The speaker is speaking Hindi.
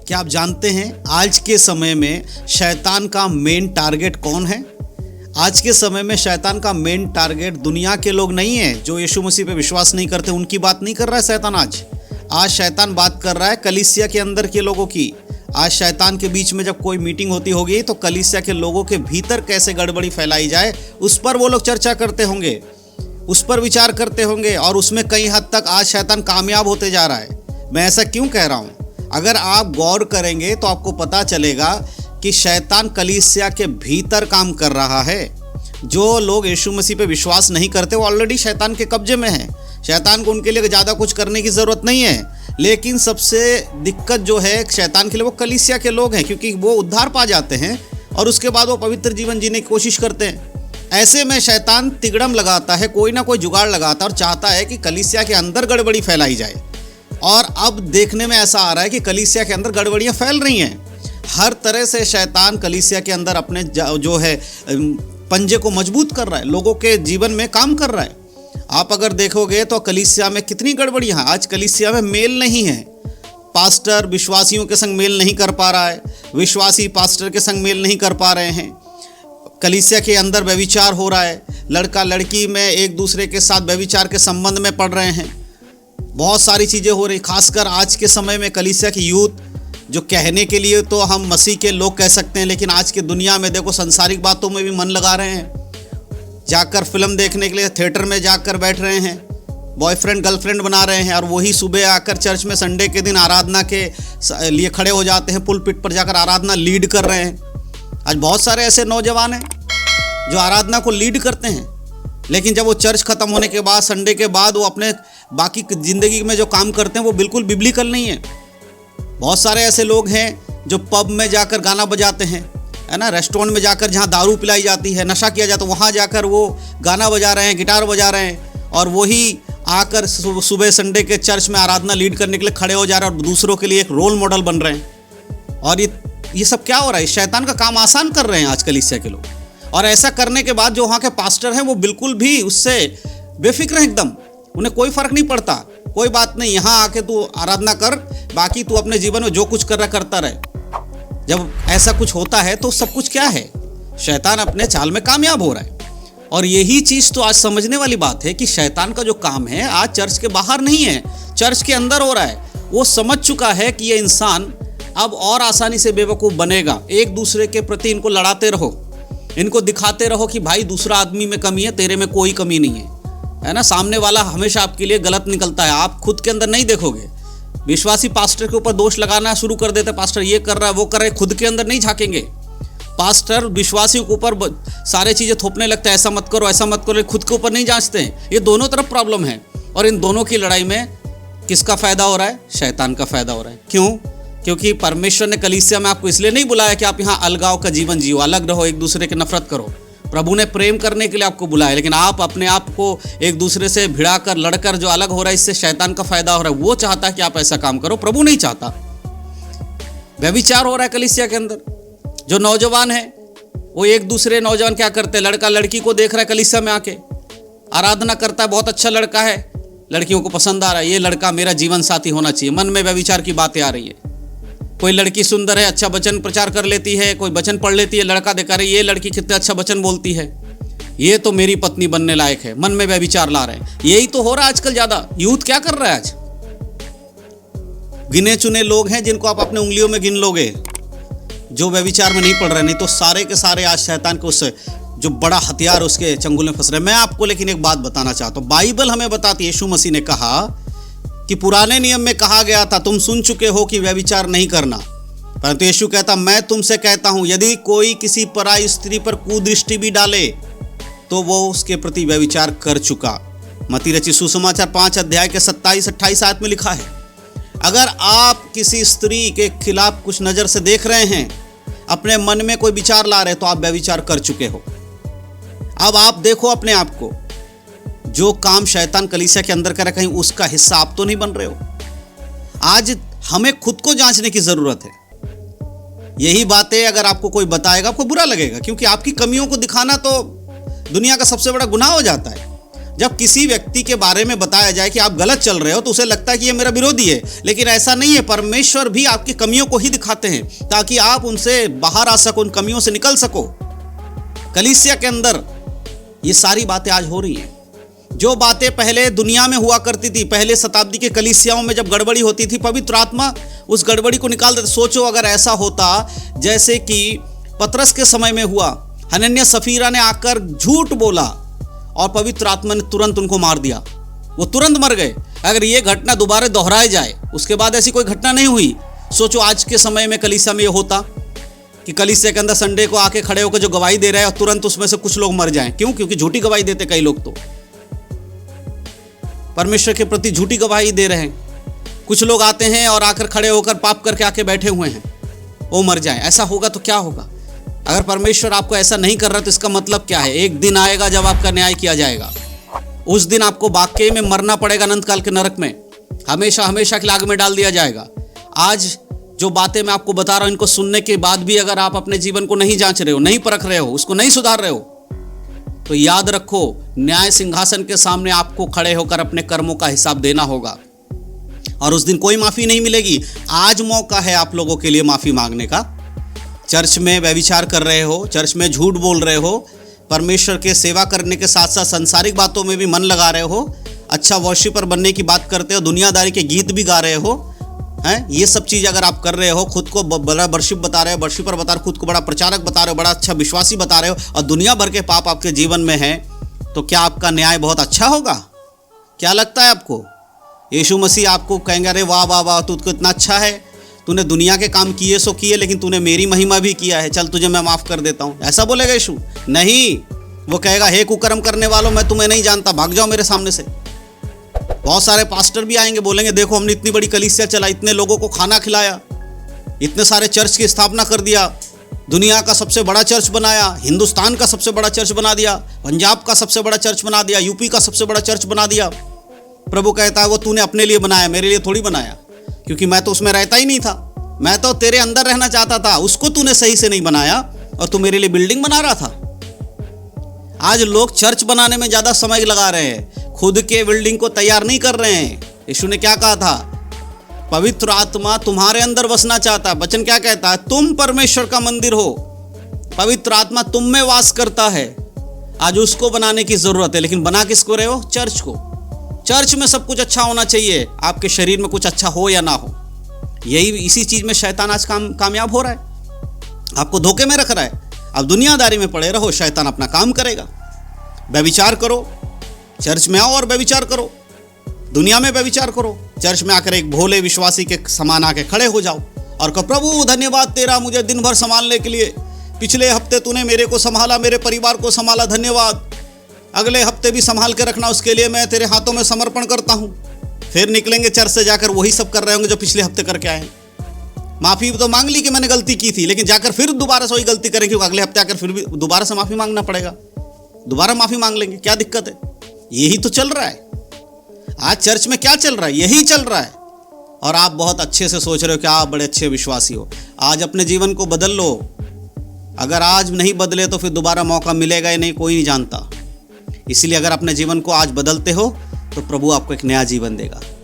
क्या आप जानते हैं आज के समय में शैतान का मेन टारगेट कौन है? आज के समय में शैतान का मेन टारगेट दुनिया के लोग नहीं है जो यीशु मसीह पे विश्वास नहीं करते, उनकी बात नहीं कर रहा है शैतान। आज शैतान बात कर रहा है कलीसिया के अंदर के लोगों की। आज शैतान के बीच में जब कोई मीटिंग होती होगी तो कलीसिया के लोगों के भीतर कैसे गड़बड़ी फैलाई जाए उस पर वो लोग चर्चा करते होंगे, उस पर विचार करते होंगे, और उसमें कई हद तक आज शैतान कामयाब होते जा रहा है। मैं ऐसा क्यों कह रहा हूँ? अगर आप गौर करेंगे तो आपको पता चलेगा कि शैतान कलीसिया के भीतर काम कर रहा है। जो लोग यीशु मसीह पे विश्वास नहीं करते वो ऑलरेडी शैतान के कब्जे में है। शैतान को उनके लिए ज़्यादा कुछ करने की ज़रूरत नहीं है, लेकिन सबसे दिक्कत जो है शैतान के लिए वो कलीसिया के लोग हैं, क्योंकि वो उद्धार पा जाते हैं और उसके बाद वो पवित्र जीवन जीने की कोशिश करते हैं। ऐसे में शैतान तिगड़म लगाता है, कोई ना कोई जुगाड़ लगाता है और चाहता है कि कलीसिया के अंदर गड़बड़ी फैलाई जाए। और अब देखने में ऐसा आ रहा है कि कलीसिया के अंदर गड़बड़ियाँ फैल रही हैं। हर तरह से शैतान कलीसिया के अंदर अपने जो है पंजे को मजबूत कर रहा है, लोगों के जीवन में काम कर रहा है। आप अगर देखोगे तो कलीसिया में कितनी गड़बड़ियाँ हैं। आज कलीसिया में मेल नहीं है, पास्टर विश्वासियों के संग मेल नहीं कर पा रहा है, विश्वासी पास्टर के संग मेल नहीं कर पा रहे हैं। कलीसिया के अंदर व्यभिचार हो रहा है, लड़का लड़की में एक दूसरे के साथ व्यभिचार के संबंध में पड़ रहे हैं। बहुत सारी चीज़ें हो रही, खासकर आज के समय में कलीसिया की यूथ जो कहने के लिए तो हम मसीह के लोग कह सकते हैं, लेकिन आज की दुनिया में देखो संसारिक बातों में भी मन लगा रहे हैं। जाकर फिल्म देखने के लिए थिएटर में जाकर बैठ रहे हैं, बॉयफ्रेंड गर्लफ्रेंड बना रहे हैं, और वही सुबह आकर चर्च में संडे के दिन आराधना के लिए खड़े हो जाते हैं, पुलपिट पर जाकर आराधना लीड कर रहे हैं। आज बहुत सारे ऐसे नौजवान हैं जो आराधना को लीड करते हैं, लेकिन जब वो चर्च ख़त्म होने के बाद संडे के बाद वो अपने बाकी ज़िंदगी में जो काम करते हैं वो बिल्कुल बिब्लिकल नहीं है। बहुत सारे ऐसे लोग हैं जो पब में जाकर गाना बजाते हैं, है ना, रेस्टोरेंट में जाकर जहाँ दारू पिलाई जाती है, नशा किया जाता है, वहाँ जाकर वो गाना बजा रहे हैं, गिटार बजा रहे हैं, और वही आकर सुबह संडे के चर्च में आराधना लीड करने के लिए खड़े हो जा रहे हैं और दूसरों के लिए एक रोल मॉडल बन रहे हैं। और ये सब क्या हो रहा है? शैतान का काम आसान कर रहे हैं आज कलीसिया के लोग। और ऐसा करने के बाद जो वहाँ के पास्टर हैं वो बिल्कुल भी उससे बेफिक्र हैं एकदम, उन्हें कोई फ़र्क नहीं पड़ता। कोई बात नहीं, यहाँ आके तू आराधना कर, बाकी तू अपने जीवन में जो कुछ कर रहा करता रहे। जब ऐसा कुछ होता है तो सब कुछ क्या है? शैतान अपने चाल में कामयाब हो रहा है। और यही चीज़ तो आज समझने वाली बात है कि शैतान का जो काम है आज चर्च के बाहर नहीं है, चर्च के अंदर हो रहा है। वो समझ चुका है कि ये इंसान अब और आसानी से बेवकूफ़ बनेगा। एक दूसरे के प्रति इनको लड़ाते रहो, इनको दिखाते रहो कि भाई दूसरा आदमी में कमी है, तेरे में कोई कमी नहीं है ना। सामने वाला हमेशा आपके लिए गलत निकलता है, आप खुद के अंदर नहीं देखोगे। विश्वासी पास्टर के ऊपर दोष लगाना शुरू कर देते, पास्टर ये कर रहा है वो कर रहा है, खुद के अंदर नहीं झांकेंगे। पास्टर विश्वासियों के ऊपर सारे चीज़ें थोपने लगता है, ऐसा मत करो ऐसा मत करो, खुद के ऊपर नहीं जांचते हैं। ये दोनों तरफ प्रॉब्लम है, और इन दोनों की लड़ाई में किसका फ़ायदा हो रहा है? शैतान का फ़ायदा हो रहा है। क्यों? क्योंकि परमेश्वर ने कलीसिया में आपको इसलिए नहीं बुलाया कि आप यहाँ अलगाव का जीवन जियो, अलग रहो, एक दूसरे की नफरत करो। प्रभु ने प्रेम करने के लिए आपको बुलाया, लेकिन आप अपने आप को एक दूसरे से भिड़ाकर लड़कर जो अलग हो रहा है, इससे शैतान का फायदा हो रहा है। वो चाहता है कि आप ऐसा काम करो, प्रभु नहीं चाहता। व्यभिचार हो रहा है कलीसिया के अंदर। जो नौजवान है वो एक दूसरे नौजवान क्या करते हैं, लड़का लड़की को देख रहा है कलीसिया में आके, आराधना करता है, बहुत अच्छा लड़का है, लड़कियों को पसंद आ रहा है, ये लड़का मेरा जीवन साथी होना चाहिए। मन में व्यभिचार की बातें आ रही है। कोई लड़की सुंदर है, अच्छा वचन प्रचार कर लेती है, कोई वचन पढ़ लेती है, लड़का देखा रही ये लड़की कितना अच्छा वचन बोलती है, ये तो मेरी पत्नी बनने लायक है, मन में व्यभिचार ला रहे हैं। यही तो हो रहा है आजकल ज़्यादा। यूथ क्या कर रहा है आज? गिने चुने लोग हैं जिनको आप अपने उंगलियों में गिन लोगे जो व्यभिचार में नहीं पड़ रहे, नहीं तो सारे के सारे आज शैतान के उस जो बड़ा हथियार उसके चंगुल में फंस रहे हैं। मैं आपको लेकिन एक बात बताना चाहता हूँ, बाइबल हमें बताती है, यीशु मसीह ने कहा कि पुराने नियम में कहा गया था तुम सुन चुके हो कि व्यभिचार नहीं करना, परंतु यीशु कहता मैं तुमसे कहता हूं यदि कोई किसी पराई स्त्री पर कुदृष्टि भी डाले तो वो उसके प्रति व्यभिचार कर चुका। मत्ती रचित सुसमाचार 5 अध्याय के 27-28 आयत में लिखा है। अगर आप किसी स्त्री के खिलाफ कुछ नज़र से देख रहे हैं, अपने मन में कोई विचार ला रहे, तो आप व्यभिचार कर चुके हो। अब आप देखो अपने आप को, जो काम शैतान कलीसिया के अंदर करे, कहीं उसका हिस्सा आप तो नहीं बन रहे हो। आज हमें खुद को जांचने की जरूरत है। यही बातें अगर आपको कोई बताएगा आपको बुरा लगेगा, क्योंकि आपकी कमियों को दिखाना तो दुनिया का सबसे बड़ा गुनाह हो जाता है। जब किसी व्यक्ति के बारे में बताया जाए कि आप गलत चल रहे हो तो उसे लगता है कि ये मेरा विरोधी है, लेकिन ऐसा नहीं है। परमेश्वर भी आपकी कमियों को ही दिखाते हैं ताकि आप उनसे बाहर आ सको, उन कमियों से निकल सको। कलीसिया के अंदर ये सारी बातें आज हो रही हैं। जो बातें पहले दुनिया में हुआ करती थी, पहले शताब्दी के कलीसियाओं में जब गड़बड़ी होती थी, पवित्र आत्मा उस गड़बड़ी को निकाल देता। सोचो अगर ऐसा होता जैसे कि पतरस के समय में हुआ, हनन्याह सफीरा ने आकर झूठ बोला और पवित्र आत्मा ने तुरंत उनको मार दिया, वो तुरंत मर गए। अगर ये घटना दोबारा दोहराई जाए, उसके बाद ऐसी कोई घटना नहीं हुई। सोचो आज के समय में कलीसिया में ये होता कि कलीसिया के अंदर संडे को आके खड़े होकर जो गवाही दे रहे हैं और तुरंत उसमें से कुछ लोग मर जाएं। क्यों? क्योंकि झूठी गवाही देते कई लोग, तो परमेश्वर के प्रति झूठी गवाही दे रहे हैं। कुछ लोग आते हैं और आकर खड़े होकर पाप करके आके बैठे हुए हैं, वो मर जाएं। ऐसा होगा तो क्या होगा? अगर परमेश्वर आपको ऐसा नहीं कर रहा तो इसका मतलब क्या है? एक दिन आएगा जब आपका न्याय किया जाएगा। उस दिन आपको वाकई में मरना पड़ेगा, अनंत काल के नरक में हमेशा हमेशा के लिए आग में डाल दिया जाएगा। आज जो बातें मैं आपको बता रहा हूं, इनको सुनने के बाद भी अगर आप अपने जीवन को नहीं जांच रहे हो, नहीं परख रहे हो, उसको नहीं सुधार रहे हो, तो याद रखो न्याय सिंहासन के सामने आपको खड़े होकर अपने कर्मों का हिसाब देना होगा और उस दिन कोई माफी नहीं मिलेगी। आज मौका है आप लोगों के लिए माफी मांगने का। चर्च में व्यभिचार कर रहे हो, चर्च में झूठ बोल रहे हो, परमेश्वर के सेवा करने के साथ साथ सांसारिक बातों में भी मन लगा रहे हो, अच्छा वर्शिपर बनने की बात करते हो, दुनियादारी के गीत भी गा रहे हो, हैं? ये सब चीज़ अगर आप कर रहे हो, खुद को बड़ा वर्शिप बता रहे हो, वर्शिपर बता रहे हो, खुद को बड़ा प्रचारक बता रहे हो, बड़ा अच्छा विश्वासी बता रहे हो और दुनिया भर के पाप आपके जीवन में है, तो क्या आपका न्याय बहुत अच्छा होगा? क्या लगता है आपको? यीशु मसीह आपको कहेंगे अरे वाह वाह वाह, तू इतना अच्छा है, तूने दुनिया के काम किए सो किए, लेकिन तूने मेरी महिमा भी किया है, चल तुझे मैं माफ़ कर देता हूँ। ऐसा बोलेगा यीशु? नहीं, वो कहेगा हे कुकर्म करने वालों, मैं तुम्हें नहीं जानता, भाग जाओ मेरे सामने से। बहुत सारे पास्टर भी आएंगे, बोलेंगे देखो हमने इतनी बड़ी कलीसिया चला, इतने लोगों को खाना खिलाया, इतने सारे चर्च की स्थापना कर दिया, दुनिया का सबसे बड़ा चर्च बनाया, हिंदुस्तान का सबसे बड़ा चर्च बना दिया, पंजाब का सबसे बड़ा चर्च बना दिया, यूपी का सबसे बड़ा चर्च बना दिया। प्रभु कहता है वो तूने अपने लिए बनाया, मेरे लिए थोड़ी बनाया, क्योंकि मैं तो उसमें रहता ही नहीं था, मैं तो तेरे अंदर रहना चाहता था, उसको तूने सही से नहीं बनाया और तू मेरे लिए बिल्डिंग बना रहा था। आज लोग चर्च बनाने में ज़्यादा समय लगा रहे हैं, खुद के बिल्डिंग को तैयार नहीं कर रहे हैं। यीशु ने क्या कहा था? पवित्र आत्मा तुम्हारे अंदर बसना चाहता है। वचन क्या कहता है? तुम परमेश्वर का मंदिर हो, पवित्र आत्मा तुम में वास करता है। आज उसको बनाने की जरूरत है, लेकिन बना किसको रहे हो? चर्च को। चर्च में सब कुछ अच्छा होना चाहिए, आपके शरीर में कुछ अच्छा हो या ना हो। यही इसी चीज में शैतान आज कामयाब हो रहा है, आपको धोखे में रख रहा है। अब दुनियादारी में पड़े रहो, शैतान अपना काम करेगा। व्यभिचार करो, चर्च में आओ और व्यभिचार करो, दुनिया में व्यभिचार करो, चर्च में आकर एक भोले विश्वासी के समान आके खड़े हो जाओ और कहो प्रभु धन्यवाद तेरा मुझे दिन भर संभालने के लिए, पिछले हफ्ते तूने मेरे को संभाला, मेरे परिवार को संभाला, धन्यवाद, अगले हफ्ते भी संभाल के रखना, उसके लिए मैं तेरे हाथों में समर्पण करता हूँ। फिर निकलेंगे चर्च से जाकर वही सब कर रहे होंगे जो पिछले हफ्ते करके आए। माफ़ी तो मांग ली कि मैंने गलती की थी, लेकिन जाकर फिर दोबारा से वही गलती करेंगे, क्योंकि अगले हफ्ते आकर फिर भी दोबारा से माफ़ी मांगना पड़ेगा, दोबारा माफ़ी मांग लेंगे। क्या दिक्कत है? यही तो चल रहा है आज चर्च में। क्या चल रहा है? यही चल रहा है। और आप बहुत अच्छे से सोच रहे हो कि आप बड़े अच्छे विश्वासी हो। आज अपने जीवन को बदल लो। अगर आज नहीं बदले तो फिर दोबारा मौका मिलेगा ही नहीं, कोई नहीं जानता। इसलिए अगर अपने जीवन को आज बदलते हो तो प्रभु आपको एक नया जीवन देगा।